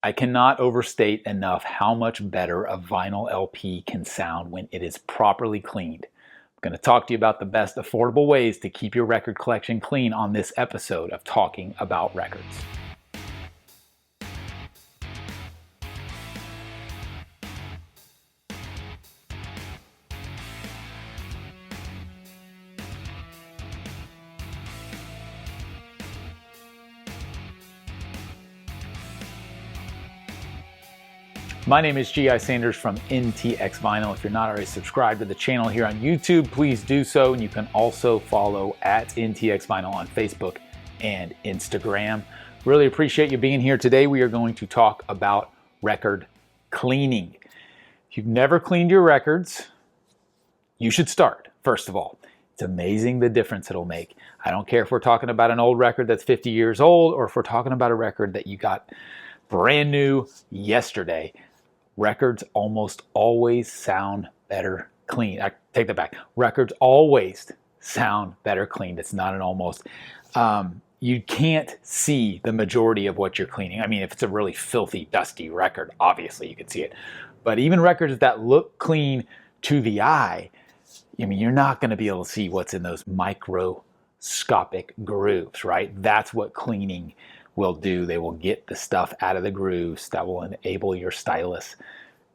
I cannot overstate enough how much better a vinyl LP can sound when it is properly cleaned. I'm going to talk to you about the best affordable ways to keep your record collection clean on this episode of Talking About Records. My name is G.I. Sanders from NTX Vinyl. If you're not already subscribed to the channel here on YouTube, please do so. And you can also follow at NTX Vinyl on Facebook and Instagram. Really appreciate you being here. Today we are going to talk about record cleaning. If you've never cleaned your records, you should start, first of all. It's amazing the difference it'll make. I don't care if we're talking about an old record that's 50 years old or if we're talking about a record that you got brand new yesterday. Records almost always sound better clean. I take that back. Records always sound better cleaned. It's not an almost. You can't see the majority of what you're cleaning. I mean, if it's a really filthy, dusty record, obviously you can see it. But even records that look clean to the eye, I mean, you're not going to be able to see what's in those microscopic grooves, right? That's what cleaning will do. They will get the stuff out of the grooves that will enable your stylus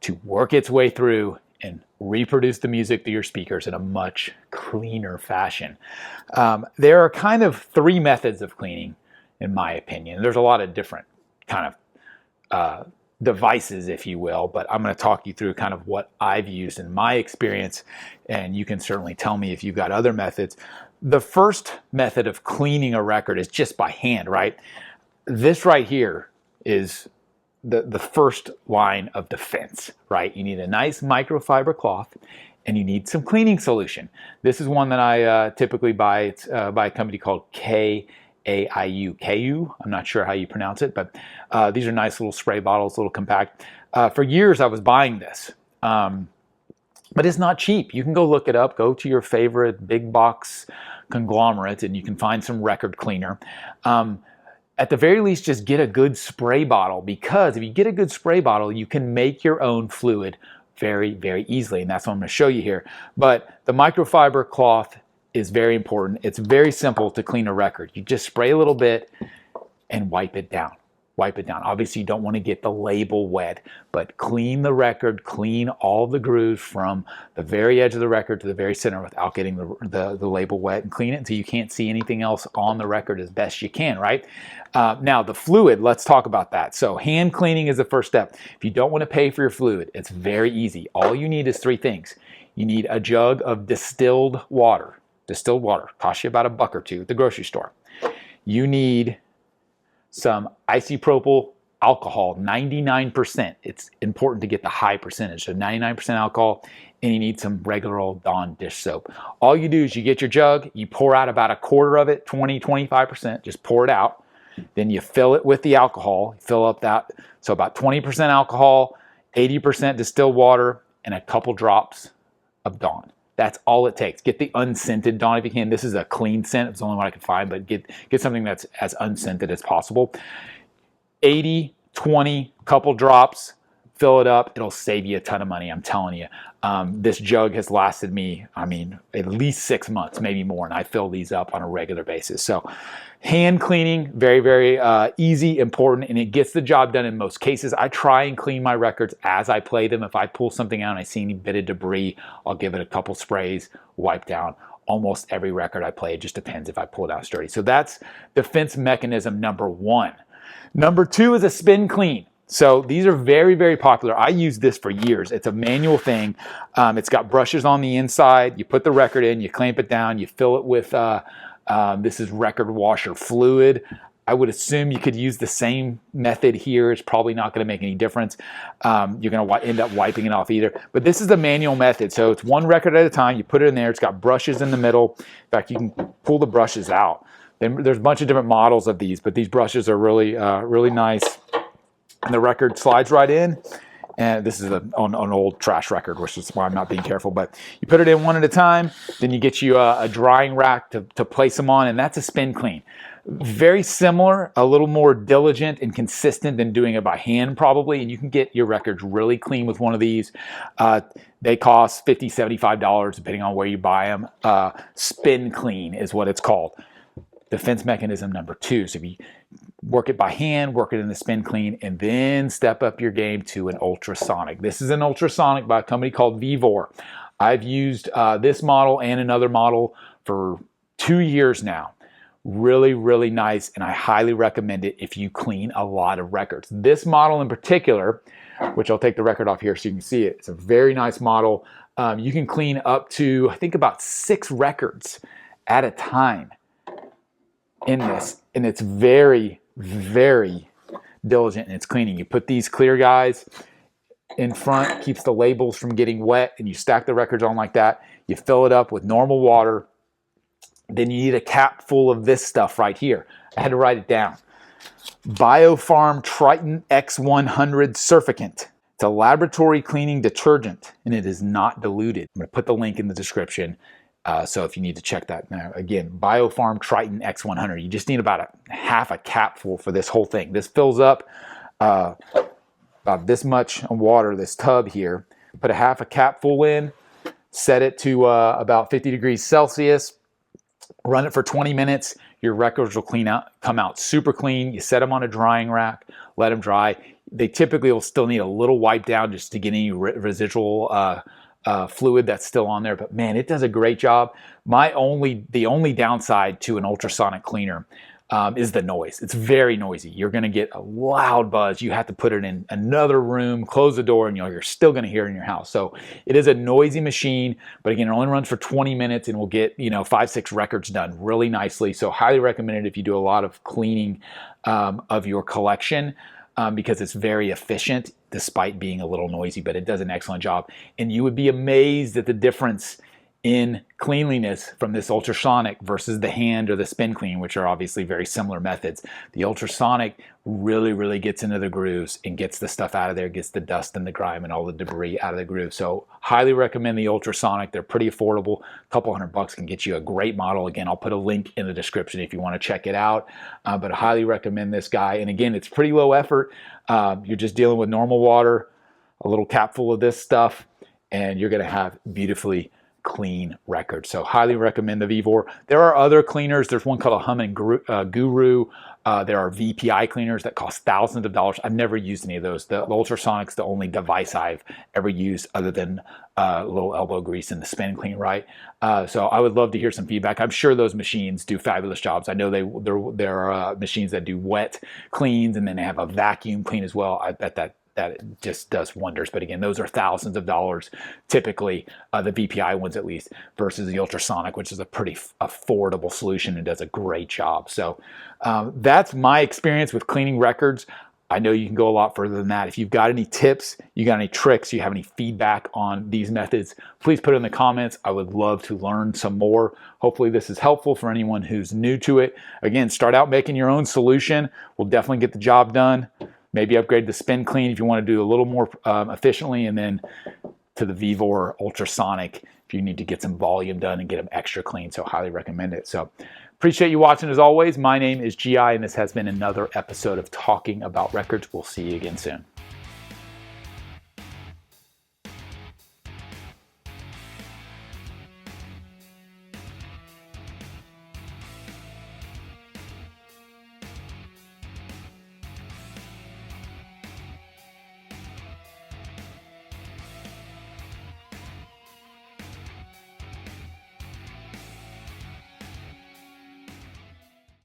to work its way through and reproduce the music through your speakers in a much cleaner fashion. There are kind of three methods of cleaning, in my opinion. There's a lot of different kind of devices, if you will, but I'm going to talk you through kind of what I've used in my experience, and you can certainly tell me if you've got other methods. The first method of cleaning a record is just by hand, right? This right here is the first line of defense, right? You need a nice microfiber cloth and you need some cleaning solution. This is one that I typically buy. It's by a company called KAIU. I'm not sure how you pronounce it, but these are nice little spray bottles, a little compact. For years I was buying this, but it's not cheap. You can go look it up. Go to your favorite big box conglomerate and you can find some record cleaner. At the very least, just get a good spray bottle, because if you get a good spray bottle, you can make your own fluid very, very easily. And that's what I'm going to show you here. But the microfiber cloth is very important. It's very simple to clean a record. You just spray a little bit and wipe it down. Wipe it down. Obviously, you don't want to get the label wet, but clean the record, clean all the grooves from the very edge of the record to the very center without getting the label wet, and clean it until you can't see anything else on the record as best you can, right? Now, the fluid, let's talk about that. So hand cleaning is the first step. If you don't want to pay for your fluid, it's very easy. All you need is three things. You need a jug of distilled water. Distilled water costs you about $1 or $2 at the grocery store. You need some isopropyl alcohol, 99%. It's important to get the high percentage, so 99% alcohol, and you need some regular old Dawn dish soap. All you do is you get your jug, you pour out about a quarter of it, 20-25%, just pour it out. Then you fill it with the alcohol, fill up that, so about 20% alcohol, 80% distilled water, and a couple drops of Dawn. That's all it takes. Get the unscented Dawn if you can. This is a clean scent. It's the only one I can find, but get something that's as unscented as possible. 80, 20, couple drops, fill it up. It'll save you a ton of money, I'm telling you. This jug has lasted me, I mean, at least 6 months, maybe more, and I fill these up on a regular basis. So hand cleaning, very, very easy, important, and it gets the job done in most cases. I try and clean my records as I play them. If I pull something out and I see any bit of debris, I'll give it a couple sprays, wipe down. Almost every record I play, it just depends if I pull it out sturdy. So that's defense mechanism number one. Number two is a spin clean. So these are very, very popular. I used this for years. It's a manual thing. It's got brushes on the inside. You put the record in, you clamp it down, you fill it with, this is record washer fluid. I would assume you could use the same method here. It's probably not going to make any difference. You're going to end up wiping it off either. But this is the manual method. So it's one record at a time. You put it in there. It's got brushes in the middle. In fact, you can pull the brushes out. There's a bunch of different models of these, but these brushes are really, really nice. And the record slides right in, And this is on an old trash record, which is why I'm not being careful. But you put it in one at a time, then you get you a drying rack to place them on, and that's a spin clean. Very similar, a little more diligent and consistent than doing it by hand probably, and you can get your records really clean with one of these. They cost $50, $75 depending on where you buy them. Spin clean is what it's called. Defense mechanism number 2. So if you work it by hand, work it in the spin clean, and then step up your game to an ultrasonic. This is an ultrasonic by a company called Vivor. I've used this model and another model for 2 years now. Really, really nice, and I highly recommend it if you clean a lot of records. This model in particular, which I'll take the record off here so you can see it, it's a very nice model. You can clean up to, I think, about 6 records at a time in this, and it's very, very diligent in its cleaning. You put these clear guys in front, keeps the labels from getting wet, and you stack the records on like that. You fill it up with normal water. Then you need a cap full of this stuff right here. I had to write it down. Biofarm Triton X100 Surfactant. It's a laboratory cleaning detergent, and it is not diluted. I'm going to put the link in the description, so if you need to check that. Now, again, Biofarm Triton X100. You just need about half a capful for this whole thing. This fills up about this much water, this tub here. Put a half a capful in, set it to about 50 degrees Celsius. Run it for 20 minutes. Your records will come out super clean. You set them on a drying rack, let them dry. They typically will still need a little wipe down just to get any residual fluid that's still on there. But man, it does a great job. The only downside to an ultrasonic cleaner is the noise. It's very noisy. You're going to get a loud buzz. You have to put it in another room, close the door, and you're still going to hear it in your house. So it is a noisy machine, but again, it only runs for 20 minutes and will get 5-6 records done really nicely. So highly recommend it if you do a lot of cleaning of your collection, because it's very efficient despite being a little noisy, but it does an excellent job. And you would be amazed at the difference in cleanliness from this ultrasonic versus the hand or the spin clean, which are obviously very similar methods. The ultrasonic really, really gets into the grooves and gets the stuff out of there, gets the dust and the grime and all the debris out of the groove. So highly recommend the ultrasonic. They're pretty affordable. A couple $100 can get you a great model. Again, I'll put a link in the description if you want to check it out, but I highly recommend this guy. And again, it's pretty low effort. You're just dealing with normal water, a little capful of this stuff, and you're going to have beautifully clean records. So highly recommend the Vivor. There are other cleaners. There's one called a Hum and Guru. There are VPI cleaners that cost thousands of dollars. I've never used any of those. The Ultrasonic's the only device I've ever used other than a little elbow grease in the spin clean, right? So I would love to hear some feedback. I'm sure those machines do fabulous jobs. I know there are machines that do wet cleans, and then they have a vacuum clean as well. I bet that it just does wonders. But again, those are thousands of dollars, typically, the VPI ones at least, versus the ultrasonic, which is a pretty affordable solution and does a great job. So that's my experience with cleaning records. I know you can go a lot further than that. If you've got any tips, you got any tricks, you have any feedback on these methods, please put it in the comments. I would love to learn some more. Hopefully this is helpful for anyone who's new to it. Again, start out making your own solution. We'll definitely get the job done. Maybe upgrade the spin clean if you want to do a little more efficiently, and then to the Vivor ultrasonic if you need to get some volume done and get them extra clean. So highly recommend it. So appreciate you watching as always. My name is GI, and this has been another episode of Talking About Records. We'll see you again soon.